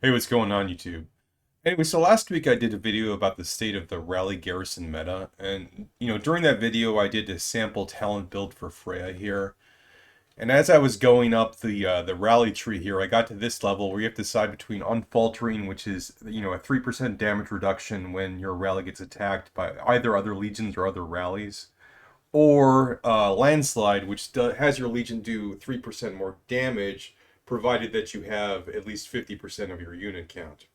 Hey, what's going on, YouTube? Anyway, so last week I did a video about the state of the Rally Garrison meta, and during that video I did a sample talent build for Freya here. And as I was going up the rally tree here, I got to this level where you have to decide between Unfaltering, which is a 3% damage reduction when your rally gets attacked by either other legions or other rallies, or Landslide, which has your legion do 3% more damage, provided that you have at least 50% of your unit count.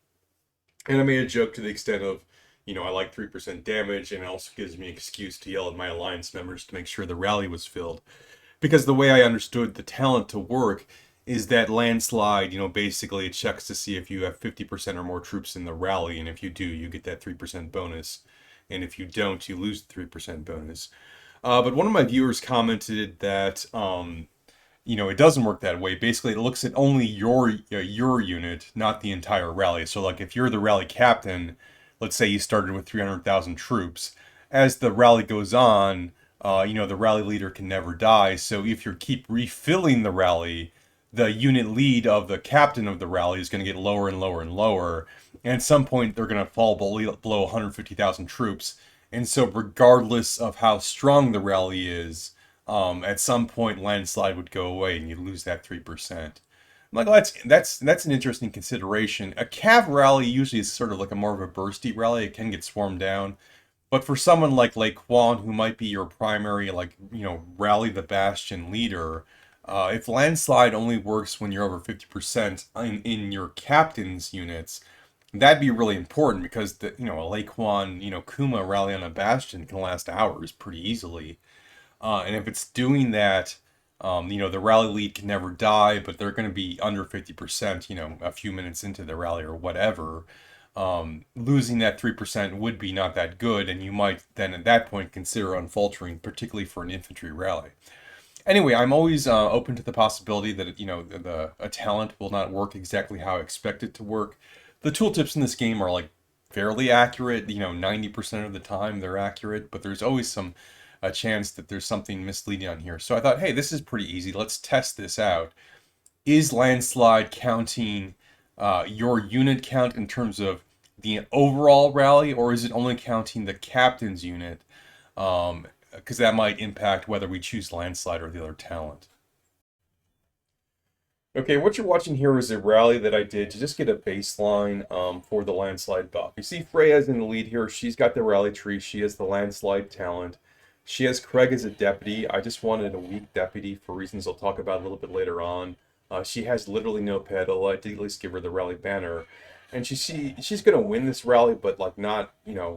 And I made a joke to the extent of, I like 3% damage, and it also gives me an excuse to yell at my alliance members to make sure the rally was filled. Because the way I understood the talent to work is that Landslide, basically it checks to see if you have 50% or more troops in the rally, and if you do, you get that 3% bonus. And if you don't, you lose the 3% bonus. But one of my viewers commented that it doesn't work that way. Basically, it looks at only your unit, not the entire rally. So, like, if you're the rally captain, let's say you started with 300,000 troops, as the rally goes on, the rally leader can never die. So, if you keep refilling the rally, the unit lead of the captain of the rally is going to get lower and lower and lower. And at some point, they're going to fall below 150,000 troops. And so, regardless of how strong the rally is, at some point Landslide would go away and you lose that 3%. I'm like, well, that's an interesting consideration. A Cav rally usually is sort of like a more of a bursty rally. It can get swarmed down. But for someone like Quan, who might be your primary, rally the Bastion leader, if Landslide only works when you're over 50% in your captain's units, that'd be really important because a Laquan, Kuma rally on a Bastion can last hours pretty easily. And if it's doing that, the rally lead can never die, but they're going to be under 50%, a few minutes into the rally or whatever. Losing that 3% would be not that good, and you might then at that point consider unfaltering, particularly for an infantry rally. Anyway, I'm always open to the possibility that a talent will not work exactly how I expect it to work. The tooltips in this game are like fairly accurate. 90% of the time they're accurate, but there's always a chance that there's something misleading on here. So I thought, hey, this is pretty easy. Let's test this out. Is Landslide counting your unit count in terms of the overall rally, or is it only counting the captain's unit? Because that might impact whether we choose Landslide or the other talent. Okay, what you're watching here is a rally that I did to just get a baseline for the Landslide buff. You see Freya's in the lead here. She's got the rally tree. She has the Landslide talent. She has Craig as a deputy. I just wanted a weak deputy for reasons I'll talk about a little bit later on. She has literally no pedal. I did at least give her the rally banner. And she's going to win this rally, but like not,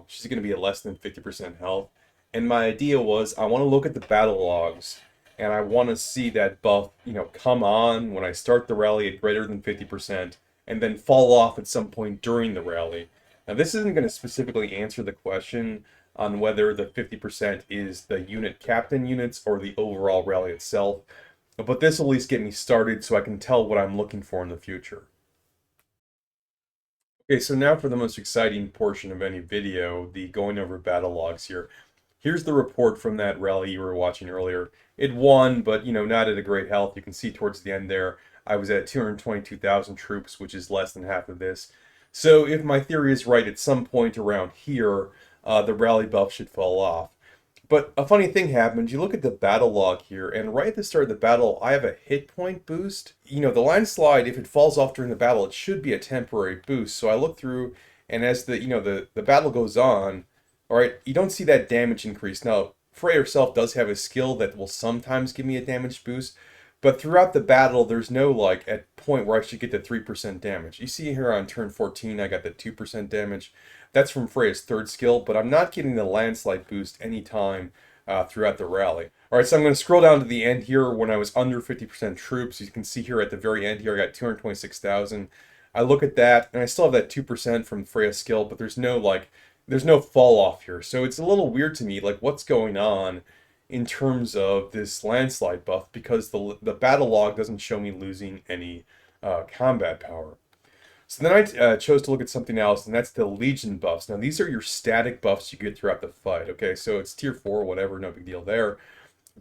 she's going to be at less than 50% health. And my idea was I want to look at the battle logs and I want to see that buff, come on when I start the rally at greater than 50% and then fall off at some point during the rally. Now, this isn't going to specifically answer the question on whether the 50% is the unit captain units or the overall rally itself, but this will at least get me started so I can tell what I'm looking for in the future. Okay, so now for the most exciting portion of any video, the going over battle logs here. Here's the report from that rally you were watching earlier. It won, but not at a great health. You can see towards the end there, I was at 222,000 troops, which is less than half of this. So if my theory is right, at some point around here, the rally buff should fall off. But a funny thing happened. You look at the battle log here, and right at the start of the battle, I have a hit point boost. The Landslide, if it falls off during the battle, it should be a temporary boost. So I look through, and as the battle goes on, all right, you don't see that damage increase. Now, Freya herself does have a skill that will sometimes give me a damage boost, but throughout the battle, there's no like at point where I should get the 3% damage. You see here on turn 14, I got the 2% damage. That's from Freya's third skill, but I'm not getting the Landslide boost anytime throughout the rally. All right, so I'm going to scroll down to the end here when I was under 50% troops. You can see here at the very end here, I got 226,000. I look at that, and I still have that 2% from Freya's skill, but there's no fall off here. So it's a little weird to me, like what's going on in terms of this Landslide buff, because the battle log doesn't show me losing any combat power. So then I chose to look at something else, and that's the Legion buffs. Now, these are your static buffs you get throughout the fight, okay? So it's tier 4, whatever, no big deal there.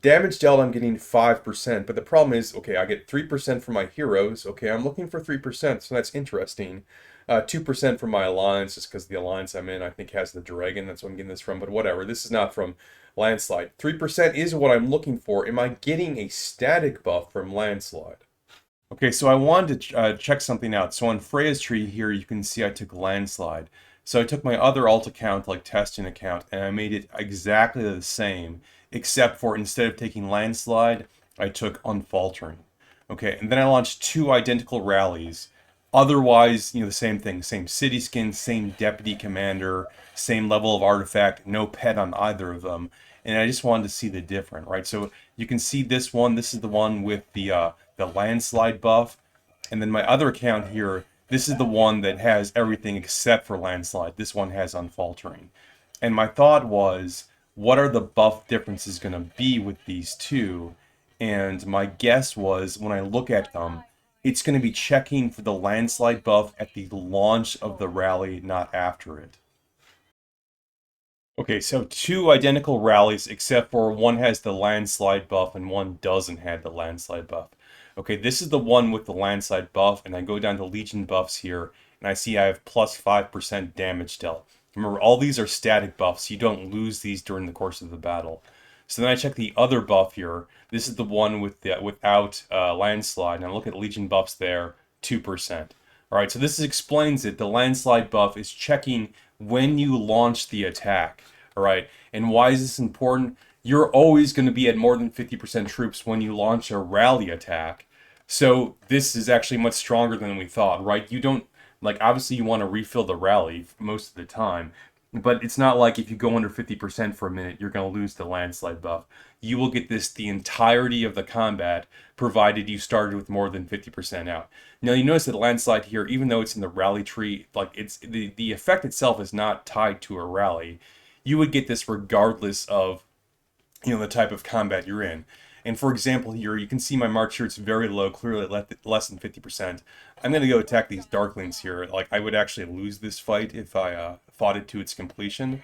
Damage dealt, I'm getting 5%, but the problem is, okay, I get 3% from my heroes. Okay, I'm looking for 3%, so that's interesting. 2% from my alliance, just because the alliance I'm in, I think, has the dragon. That's what I'm getting this from, but whatever. This is not from Landslide. 3% is what I'm looking for. Am I getting a static buff from Landslide? Okay, so I wanted to check something out. So on Freya's tree here, you can see I took Landslide. So I took my other alt account, like testing account, and I made it exactly the same, except for instead of taking Landslide, I took Unfaltering. Okay, and then I launched two identical rallies. Otherwise, the same thing, same city skin, same deputy commander, same level of artifact, no pet on either of them. And I just wanted to see the difference, right? So you can see this one. This is the one with the landslide buff. And then my other account here, this is the one that has everything except for landslide. This one has unfaltering. And my thought was, what are the buff differences going to be with these two? And my guess was, when I look at them, it's going to be checking for the landslide buff at the launch of the rally, not after it. Okay, so two identical rallies, except for one has the landslide buff and one doesn't have the landslide buff. Okay, this is the one with the landslide buff, and I go down to Legion buffs here, and I see I have plus 5% damage dealt. Remember, all these are static buffs. You don't lose these during the course of the battle. So then I check the other buff here. This is the one with the without landslide, and I look at Legion buffs there, 2%. All right, so this explains it. The landslide buff is checking when you launch the attack. All right, and why is this important? You're always going to be at more than 50% troops when you launch a rally attack. So this is actually much stronger than we thought, right? You don't, like, obviously you want to refill the rally most of the time, but it's not like if you go under 50% for a minute, you're going to lose the landslide buff. You will get this the entirety of the combat, provided you started with more than 50% out. Now you notice that landslide here, even though it's in the rally tree, like it's the effect itself is not tied to a rally. You would get this regardless of the type of combat you're in. And for example, here you can see my march here; it's very low, clearly less than 50%. I'm going to go attack these Darklings here. Like, I would actually lose this fight if I fought it to its completion.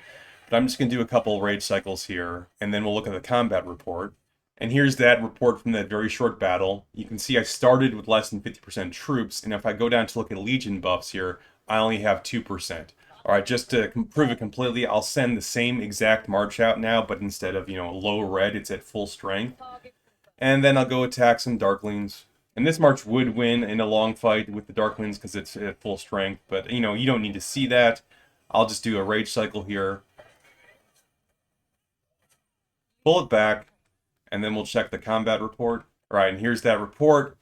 But I'm just going to do a couple rage cycles here, and then we'll look at the combat report. And here's that report from that very short battle. You can see I started with less than 50% troops, and if I go down to look at Legion buffs here, I only have 2%. All right, just to prove it completely, I'll send the same exact march out now, but instead of, low red, it's at full strength. And then I'll go attack some Darklings. And this march would win in a long fight with the Darklings because it's at full strength, but, you don't need to see that. I'll just do a rage cycle here. Pull it back, and then we'll check the combat report. All right, and here's that report.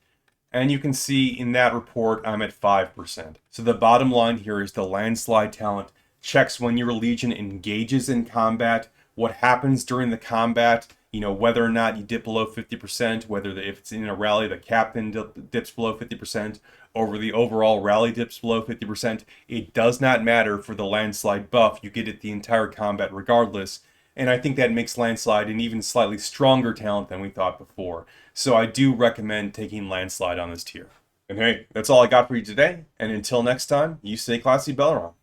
And you can see in that report, I'm at 5%. So the bottom line here is the landslide talent checks when your legion engages in combat, what happens during the combat, whether or not you dip below 50%, if it's in a rally, the captain dips below 50%, over the overall rally dips below 50%. It does not matter for the landslide buff. You get it the entire combat regardless. And I think that makes Landslide an even slightly stronger talent than we thought before. So I do recommend taking Landslide on this tier. And hey, that's all I got for you today. And until next time, you stay classy, Belleron.